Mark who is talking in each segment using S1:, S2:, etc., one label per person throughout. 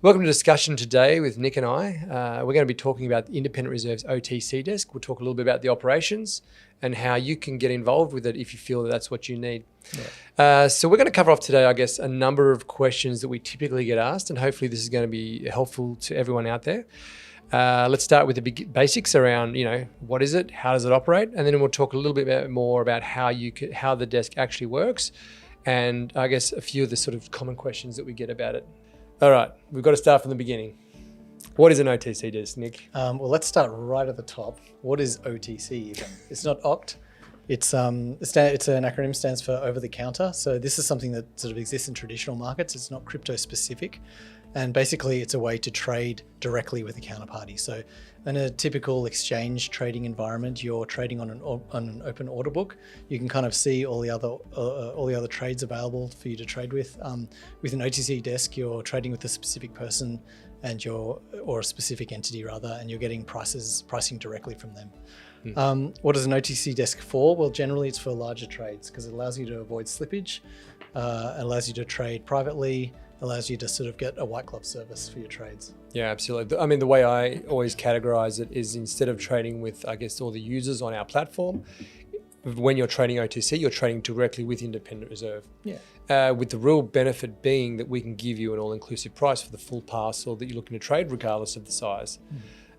S1: Welcome to discussion today with Nick and I. We're going to be talking about the Independent Reserve's OTC desk. We'll talk a little bit about the operations and how you can get involved with it if you feel that that's what you need. Yeah. So we're going to cover off today, I guess, a number of questions that we typically get asked, and hopefully this is going to be helpful to everyone out there. Let's start with the basics around, what is it, how does it operate, and then we'll talk a little bit more about how the desk actually works, and I guess a few of the sort of common questions that we get about it. All right, we've got to start from the beginning. What is an OTC desk, Nick?
S2: Well, let's start right at the top. What is OTC even? It's not OCT. It's an acronym, stands for over the counter. So this is something that sort of exists in traditional markets. It's not crypto specific. And basically it's a way to trade directly with a counterparty. So in a typical exchange trading environment, you're trading on an open order book. You can kind of see all the other trades available for you to trade with. With an OTC desk, you're trading with a specific person or a specific entity rather, and you're getting pricing directly from them. What is an OTC desk for? Well, generally it's for larger trades because it allows you to avoid slippage, allows you to trade privately, allows you to sort of get a white glove service for your trades.
S1: Yeah, absolutely. I mean, the way I always categorize it is instead of trading with, I guess, all the users on our platform, when you're trading OTC, you're trading directly with Independent Reserve.
S2: Yeah.
S1: With the real benefit being that we can give you an all-inclusive price for the full parcel that you're looking to trade, regardless of the size.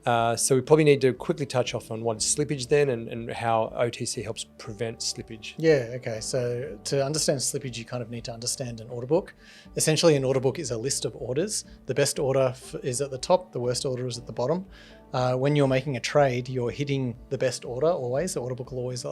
S1: So we probably need to quickly touch off on what is slippage then and how OTC helps prevent slippage.
S2: Yeah, okay. So to understand slippage, you kind of need to understand an order book. Essentially, an order book is a list of orders. The best order is at the top, the worst order is at the bottom. When you're making a trade, you're hitting the best order always. The order book will always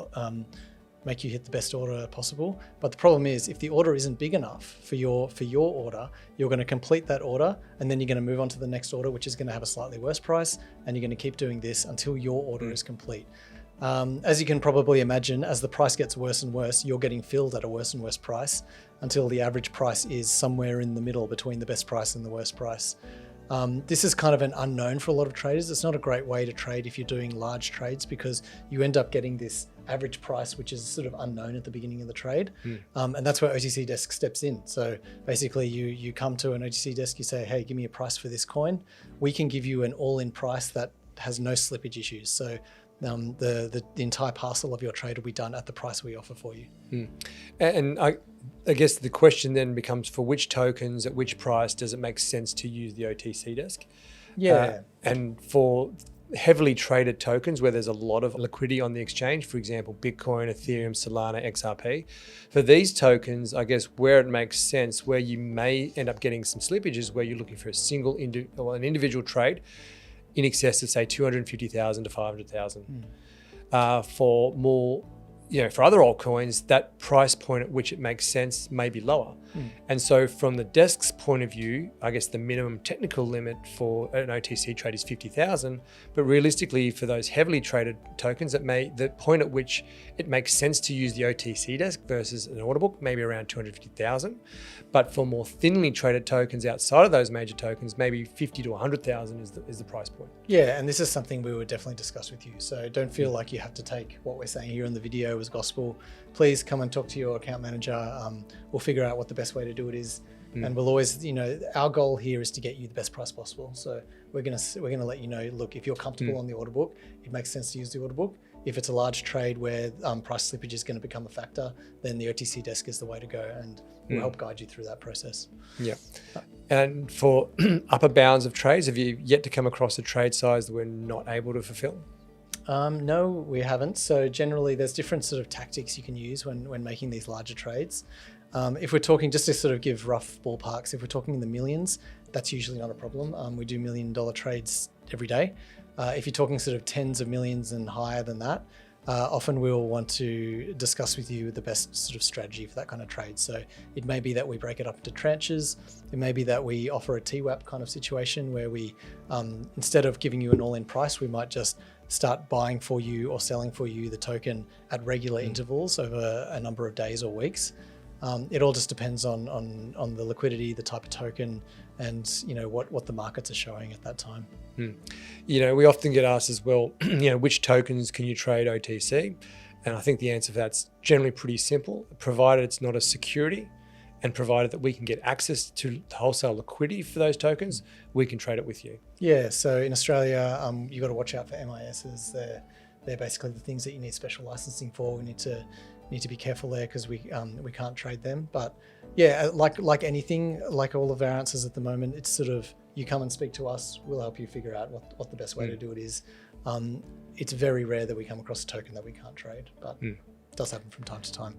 S2: make you hit the best order possible. But the problem is if the order isn't big enough for your order, you're going to complete that order and then you're going to move on to the next order, which is going to have a slightly worse price, and you're going to keep doing this until your order is complete. As you can probably imagine, as the price gets worse and worse, you're getting filled at a worse and worse price until the average price is somewhere in the middle between the best price and the worst price. This is kind of an unknown for a lot of traders. It's not a great way to trade if you're doing large trades because you end up getting this average price, which is sort of unknown at the beginning of the trade. And that's where OTC desk steps in. So basically you come to an OTC desk, you say, hey, give me a price for this coin. We can give you an all-in price that has no slippage issues. So the entire parcel of your trade will be done at the price we offer for you.
S1: And I guess the question then becomes, for which tokens at which price does it make sense to use the OTC desk?
S2: Yeah.
S1: And for heavily traded tokens where there's a lot of liquidity on the exchange, for example, Bitcoin, Ethereum, Solana, XRP, for these tokens, I guess where it makes sense, where you may end up getting some slippage is where you're looking for an individual trade in excess of say 250,000 to 500,000. For more, for other altcoins, that price point at which it makes sense may be lower. And so from the desk's point of view, I guess the minimum technical limit for an OTC trade is 50,000, but realistically for those heavily traded tokens, the point at which it makes sense to use the OTC desk versus an order book, maybe around 250,000. But for more thinly traded tokens outside of those major tokens, maybe 50 to 100,000 is the price point.
S2: Yeah, and this is something we would definitely discuss with you. So don't feel like you have to take what we're saying here in the video as gospel. Please come and talk to your account manager. We'll figure out what the best way to do it is. And we'll always, our goal here is to get you the best price possible. So we're gonna let you know, look, if you're comfortable on the order book, it makes sense to use the order book. If it's a large trade where price slippage is going to become a factor, then the OTC desk is the way to go, and we'll help guide you through that process.
S1: Yeah. And for upper bounds of trades, have you yet to come across a trade size that we're not able to fulfill?
S2: No, we haven't. So generally there's different sort of tactics you can use when making these larger trades. If we're talking, just to sort of give rough ballparks, if we're talking in the millions, that's usually not a problem. We do $1 million trades every day. If you're talking sort of tens of millions and higher than that, often we'll want to discuss with you the best sort of strategy for that kind of trade. So it may be that we break it up into tranches. It may be that we offer a TWAP kind of situation where we, instead of giving you an all-in price, we might just start buying for you or selling for you the token at regular intervals over a number of days or weeks. It all just depends on the liquidity, the type of token, and what the markets are showing at that time.
S1: We often get asked as well, which tokens can you trade OTC? And I think the answer for that's generally pretty simple, provided it's not a security And provided that we can get access to wholesale liquidity for those tokens, we can trade it with you.
S2: Yeah, so in Australia, you've got to watch out for MISs. They're basically the things that you need special licensing for. We need to be careful there because we can't trade them. But yeah, like anything, like all of our answers at the moment, it's sort of you come and speak to us. We'll help you figure out what the best way to do it is. It's very rare that we come across a token that we can't trade, but it does happen from time to time.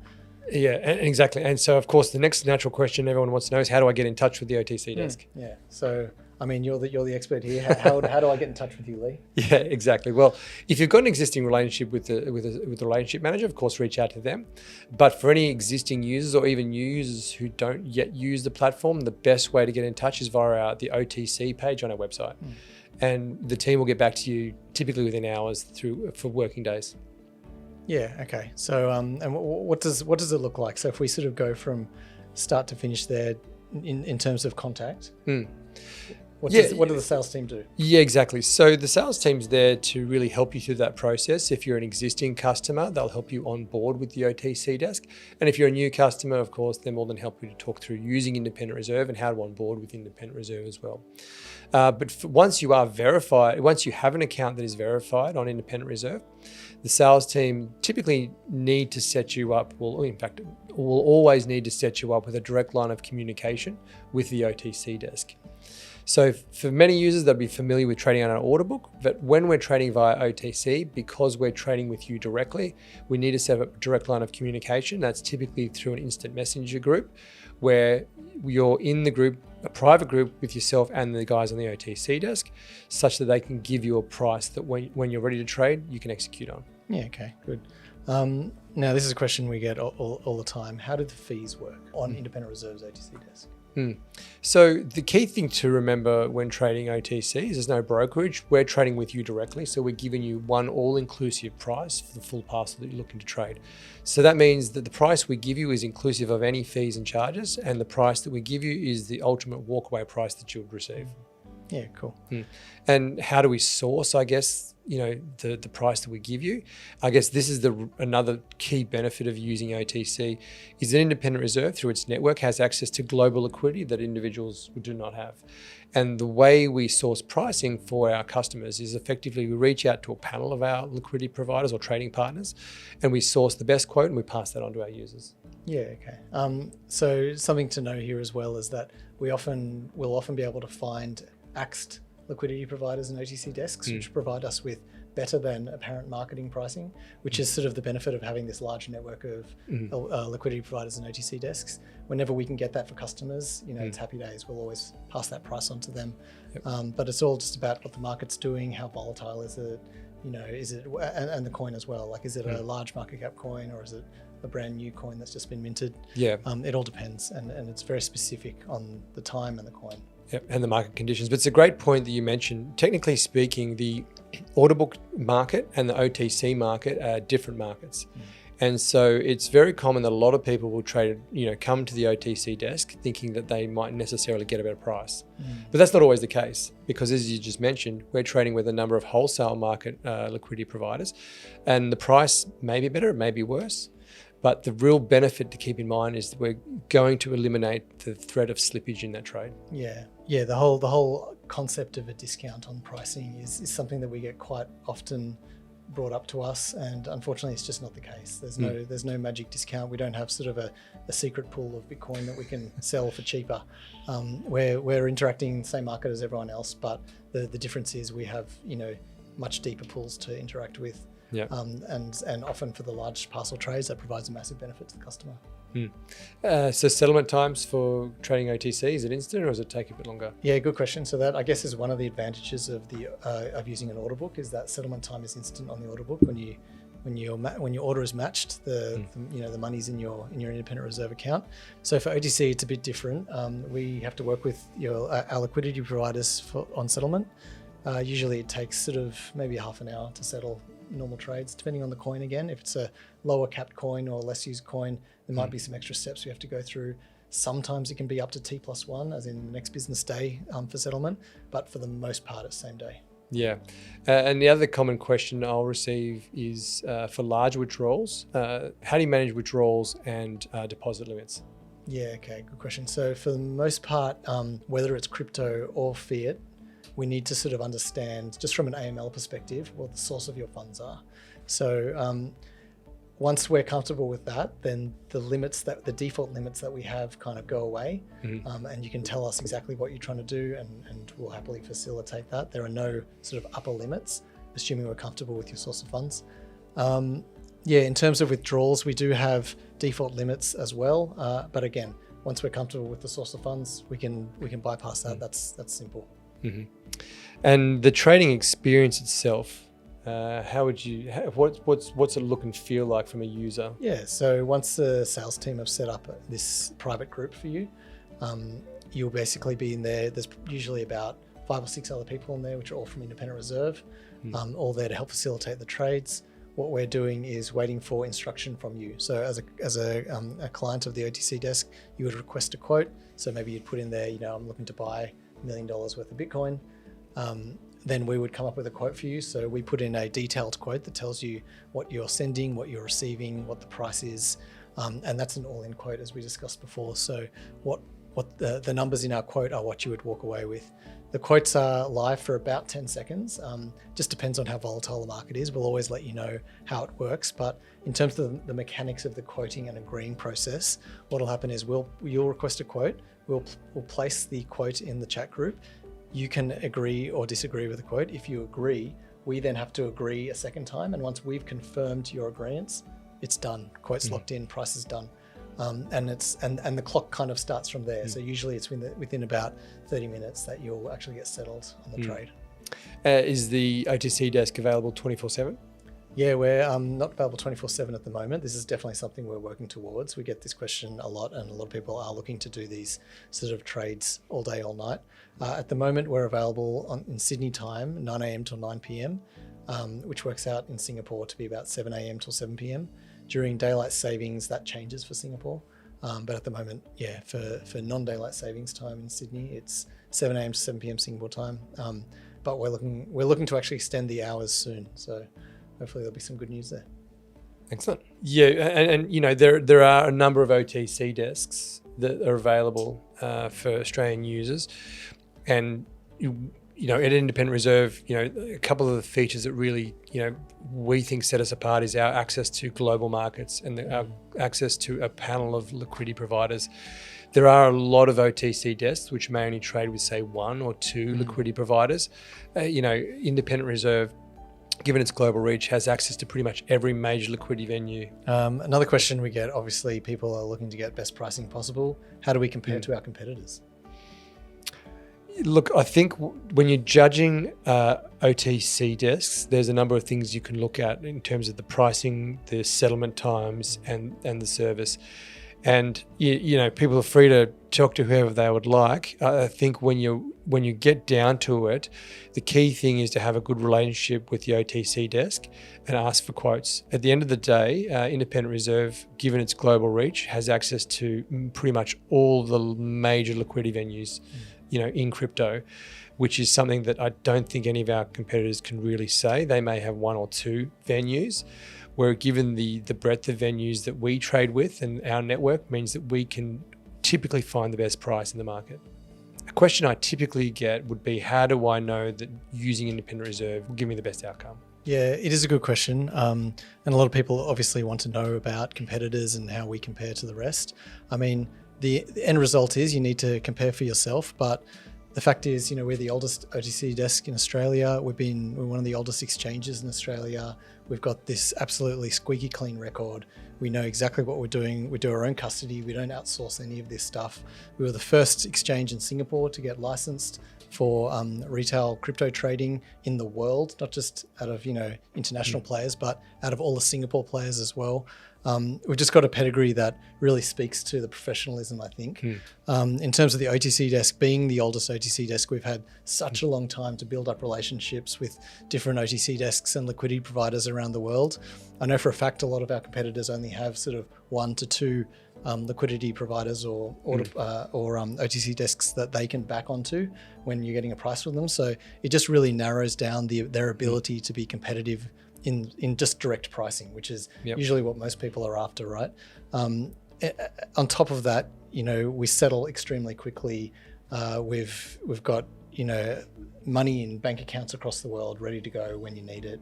S1: Yeah, exactly. And so, of course, the next natural question everyone wants to know is, how do I get in touch with the OTC desk?
S2: Yeah. So, I mean, you're the expert here. How do I get in touch with you, Lee?
S1: Yeah, exactly. Well, if you've got an existing relationship with the relationship manager, of course, reach out to them. But for any existing users or even new users who don't yet use the platform, the best way to get in touch is via the OTC page on our website. And the team will get back to you typically within hours for working days.
S2: Yeah. Okay. So, and what does it look like? So, if we sort of go from start to finish there, in terms of contact, what do the sales team do?
S1: Yeah, exactly. So the sales team's there to really help you through that process. If you're an existing customer, they'll help you on board with the OTC desk. And if you're a new customer, of course, they're more than help you to talk through using Independent Reserve and how to on board with Independent Reserve as well. But once you are verified, once you have an account that is verified on Independent Reserve, the sales team typically need to set you up, will always need to set you up with a direct line of communication with the OTC desk. So for many users, they'll be familiar with trading on an order book, but when we're trading via OTC, because we're trading with you directly, we need to set up a direct line of communication. That's typically through an instant messenger group where you're in the group, a private group with yourself and the guys on the OTC desk, such that they can give you a price that when you're ready to trade, you can execute on.
S2: Yeah, okay, good. Now, this is a question we get all the time. How do the fees work on Independent Reserve's OTC desk?
S1: So the key thing to remember when trading OTC is there's no brokerage. We're trading with you directly. So we're giving you one all-inclusive price for the full parcel that you're looking to trade. So that means that the price we give you is inclusive of any fees and charges, and the price that we give you is the ultimate walkaway price that you would receive.
S2: Yeah, cool.
S1: And how do we source, I guess, the price that we give you? I guess this is another key benefit of using OTC is that Independent Reserve, through its network, has access to global liquidity that individuals do not have. And the way we source pricing for our customers is effectively we reach out to a panel of our liquidity providers or trading partners, and we source the best quote and we pass that on to our users.
S2: Yeah, okay. So something to know here as well is that we'll often be able to find axed liquidity providers and OTC desks, which provide us with better than apparent marketing pricing, which is sort of the benefit of having this large network of liquidity providers and OTC desks. Whenever we can get that for customers, it's happy days. We'll always pass that price on to them. Yep. But it's all just about what the market's doing, how volatile is it, is it, and the coin as well. Like, is it a large market cap coin or is it a brand new coin that's just been minted?
S1: Yeah.
S2: It all depends, and it's very specific on the time and the coin.
S1: Yep, and the market conditions. But it's a great point that you mentioned. Technically speaking, the order book market and the OTC market are different markets. And so it's very common that a lot of people will trade, come to the OTC desk thinking that they might necessarily get a better price. But that's not always the case, because as you just mentioned, we're trading with a number of wholesale market liquidity providers, and the price may be better, it may be worse. But the real benefit to keep in mind is that we're going to eliminate the threat of slippage in that trade.
S2: Yeah. The whole concept of a discount on pricing is something that we get quite often brought up to us, and unfortunately, it's just not the case. There's no magic discount. We don't have sort of a secret pool of Bitcoin that we can sell for cheaper. We're interacting in the same market as everyone else, but the difference is we have much deeper pools to interact with.
S1: Yeah.
S2: And often for the large parcel trades, that provides a massive benefit to the customer.
S1: So settlement times for trading OTC, is it instant or does it take a bit longer?
S2: Yeah, good question. So that, I guess, is one of the advantages of using an order book, is that settlement time is instant on the order book. When your order is matched, the money's in your Independent Reserve account. So for OTC, it's a bit different. We have to work with our liquidity providers on settlement. Usually, it takes sort of maybe half an hour to settle normal trades, depending on the coin again. If it's a lower capped coin or less used coin, there might be some extra steps we have to go through. Sometimes it can be up to T+1, as in the next business day for settlement, but for the most part, it's same day.
S1: Yeah. And the other common question I'll receive is for large withdrawals, how do you manage withdrawals and deposit limits?
S2: Yeah, okay, good question. So for the most part, whether it's crypto or fiat, we need to sort of understand, just from an AML perspective, what the source of your funds are. So once we're comfortable with that, then the default limits that we have kind of go away, and you can tell us exactly what you're trying to do, and we'll happily facilitate that. There are no sort of upper limits, assuming we're comfortable with your source of funds. In terms of withdrawals, we do have default limits as well, but again, once we're comfortable with the source of funds, we can bypass that. That's simple.
S1: Mm-hmm. And the trading experience itself, what's it look and feel like from a user?
S2: Yeah, so once the sales team have set up this private group for you, you'll basically be in there. There's usually about 5 or 6 other people in there, which are all from Independent Reserve, all there to help facilitate the trades. What we're doing is waiting for instruction from you. So as a client of the OTC desk, you would request a quote. So maybe you'd put in there, I'm looking to buy $1 million worth of Bitcoin. Then we would come up with a quote for you. So we put in a detailed quote that tells you what you're sending, what you're receiving, what the price is. And that's an all-in quote, as we discussed before. So what the numbers in our quote are what you would walk away with. The quotes are live for about 10 seconds. Just depends on how volatile the market is. We'll always let you know how it works. But in terms of the mechanics of the quoting and agreeing process, what'll happen is you'll request a quote. We'll place the quote in the chat group. You can agree or disagree with the quote. If you agree, we then have to agree a second time. And once we've confirmed your agreeance, it's done. Quote's locked in, price is done. And the clock kind of starts from there. So usually it's within about 30 minutes that you'll actually get settled on the trade.
S1: Is the OTC desk available 24/7?
S2: Yeah, we're not available 24/7 at the moment. This is definitely something we're working towards. We get this question a lot, and a lot of people are looking to do these sort of trades all day, all night. At the moment, we're available in Sydney time, 9 a.m. till 9 p.m., which works out in Singapore to be about 7 a.m. till 7 p.m. During daylight savings, that changes for Singapore. But at the moment, for non-daylight savings time in Sydney, it's 7 a.m. to 7 p.m. Singapore time. But we're looking to actually extend the hours soon. So hopefully there'll be some good news there.
S1: Excellent. Yeah, and there are a number of OTC desks that are available for Australian users, and at Independent Reserve, a couple of the features that really, we think set us apart is our access to global markets and our access to a panel of liquidity providers. There are a lot of OTC desks which may only trade with, say, 1 or 2 liquidity providers. Independent Reserve, given its global reach, has access to pretty much every major liquidity venue.
S2: Another question we get, obviously, people are looking to get best pricing possible. How do we compare to our competitors?
S1: Look, I think when you're judging OTC desks, there's a number of things you can look at in terms of the pricing, the settlement times, and the service. And people are free to talk to whoever they would like. I think when you get down to it, the key thing is to have a good relationship with the OTC desk and ask for quotes. At the end of the day, Independent Reserve, given its global reach, has access to pretty much all the major liquidity venues, in crypto, which is something that I don't think any of our competitors can really say. They may have 1 or 2 venues, where given the breadth of venues that we trade with and our network means that we can typically find the best price in the market. A question I typically get would be, how do I know that using Independent Reserve will give me the best outcome?
S2: Yeah, it is a good question. And a lot of people obviously want to know about competitors and how we compare to the rest. I mean, the end result is you need to compare for yourself, but the fact is, we're the oldest OTC desk in Australia. We're one of the oldest exchanges in Australia. We've got this absolutely squeaky clean record. We know exactly what we're doing. We do our own custody. We don't outsource any of this stuff. We were the first exchange in Singapore to get licensed for retail crypto trading in the world, not just out of international players, but out of all the Singapore players as well. We've just got a pedigree that really speaks to the professionalism, I think. In terms of the OTC desk, being the oldest OTC desk, we've had such a long time to build up relationships with different OTC desks and liquidity providers around the world. I know for a fact a lot of our competitors only have sort of 1 to 2 liquidity providers or OTC desks that they can back onto when you're getting a price from them. So it just really narrows down their ability to be competitive in just direct pricing, which is usually what most people are after, right? on top of that, we settle extremely quickly. We've got, money in bank accounts across the world ready to go when you need it.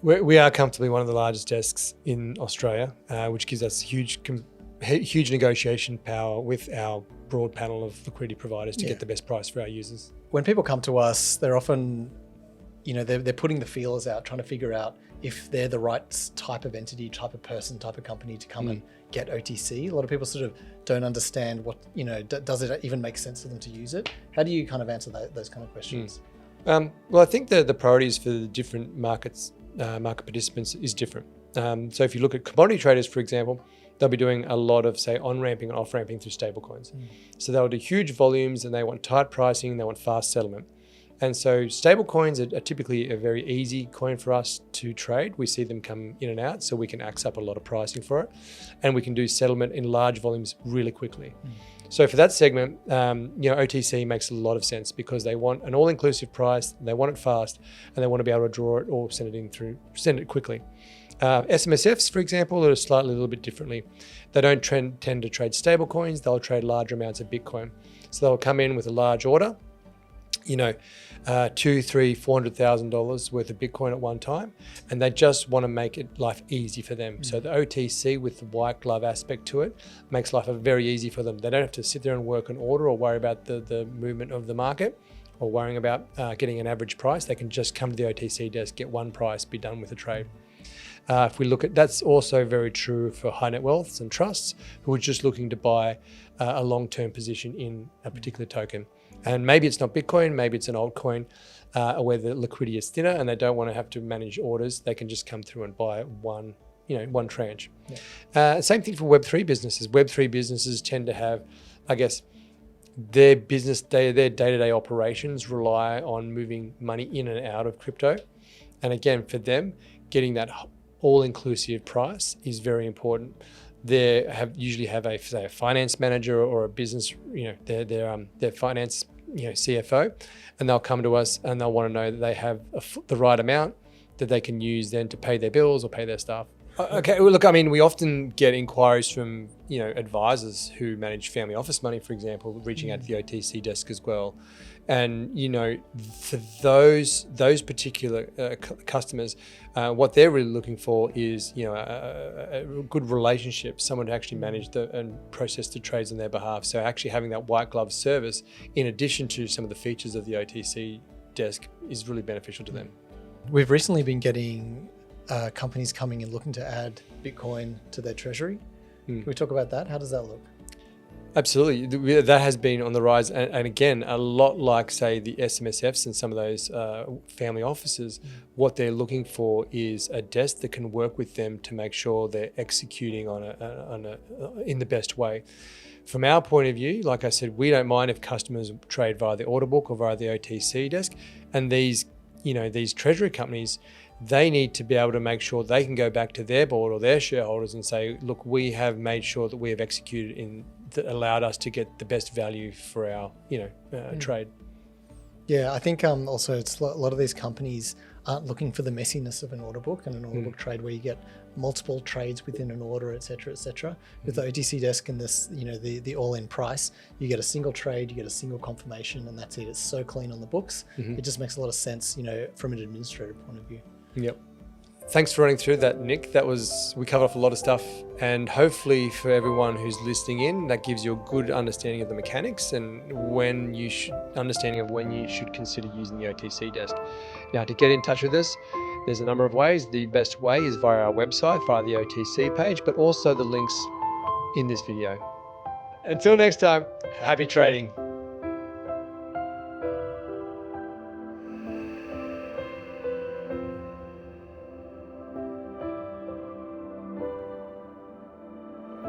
S1: We are comfortably one of the largest desks in Australia, which gives us huge negotiation power with our broad panel of liquidity providers to get the best price for our users.
S2: When people come to us, they're often, they're putting the feelers out, trying to figure out if they're the right type of entity, type of person, type of company to come and get OTC. A lot of people sort of don't understand what, does it even make sense for them to use it? How do you kind of answer those kind of questions?
S1: Well, I think the priorities for the different market participants is different. So if you look at commodity traders, for example, they'll be doing a lot of, say, on-ramping and off-ramping through stablecoins. So they'll do huge volumes and they want tight pricing, they want fast settlement. And so stablecoins are typically a very easy coin for us to trade. We see them come in and out, so we can axe up a lot of pricing for it. And we can do settlement in large volumes really quickly. So for that segment, OTC makes a lot of sense because they want an all-inclusive price, they want it fast, and they want to be able to draw it or send it quickly. SMSFs, for example, are slightly a little bit differently. They don't tend to trade stable coins, they'll trade larger amounts of Bitcoin. So they'll come in with a large order, $200,000, $300,000, $400,000 worth of Bitcoin at one time, and they just want to make life easy for them. So the OTC with the white glove aspect to it makes life very easy for them. They don't have to sit there and work an order or worry about the movement of the market or worrying about getting an average price. They can just come to the OTC desk, get one price, be done with the trade. If we look at, that's also very true for high net wealths and trusts who are just looking to buy a long-term position in a particular token. And maybe it's not Bitcoin, maybe it's an altcoin where the liquidity is thinner and they don't want to have to manage orders. They can just come through and buy one tranche. Same thing for Web3 businesses. Web3 businesses tend to have, I guess, their day-to-day operations rely on moving money in and out of crypto. And again, for them, getting that all-inclusive price is very important. They usually have a finance manager or a business, their finance, CFO, and they'll come to us and they'll want to know that they have the right amount that they can use then to pay their bills or pay their staff. Okay, well, look, I mean, we often get inquiries from, advisors who manage family office money, for example, reaching out to the OTC desk as well. And, for those particular customers, what they're really looking for is, a good relationship, someone to actually manage and process the trades on their behalf. So actually having that white glove service, in addition to some of the features of the OTC desk, is really beneficial to them.
S2: We've recently been getting companies coming and looking to add Bitcoin to their treasury. Can we talk about that? How does that look?
S1: Absolutely. That has been on the rise. And again, a lot like, say, the SMSFs and some of those family offices, what they're looking for is a desk that can work with them to make sure they're executing in the best way. From our point of view, like I said, we don't mind if customers trade via the order book or via the OTC desk. And these treasury companies, they need to be able to make sure they can go back to their board or their shareholders and say, look, we have made sure that we have executed that allowed us to get the best value for our trade.
S2: Yeah, I think also it's a lot of these companies aren't looking for the messiness of an order book and an order book trade where you get multiple trades within an order, et cetera, et cetera. With the OTC desk and this, the all-in price, you get a single trade, you get a single confirmation, and that's it. It's so clean on the books. It just makes a lot of sense, from an administrative point of view.
S1: Yep. Thanks for running through that, Nick. We covered off a lot of stuff, and hopefully for everyone who's listening in, that gives you a good understanding of the mechanics and when you should consider using the OTC desk. Now, to get in touch with us, there's a number of ways. The best way is via our website, via the OTC page, but also the links in this video. Until next time, happy trading.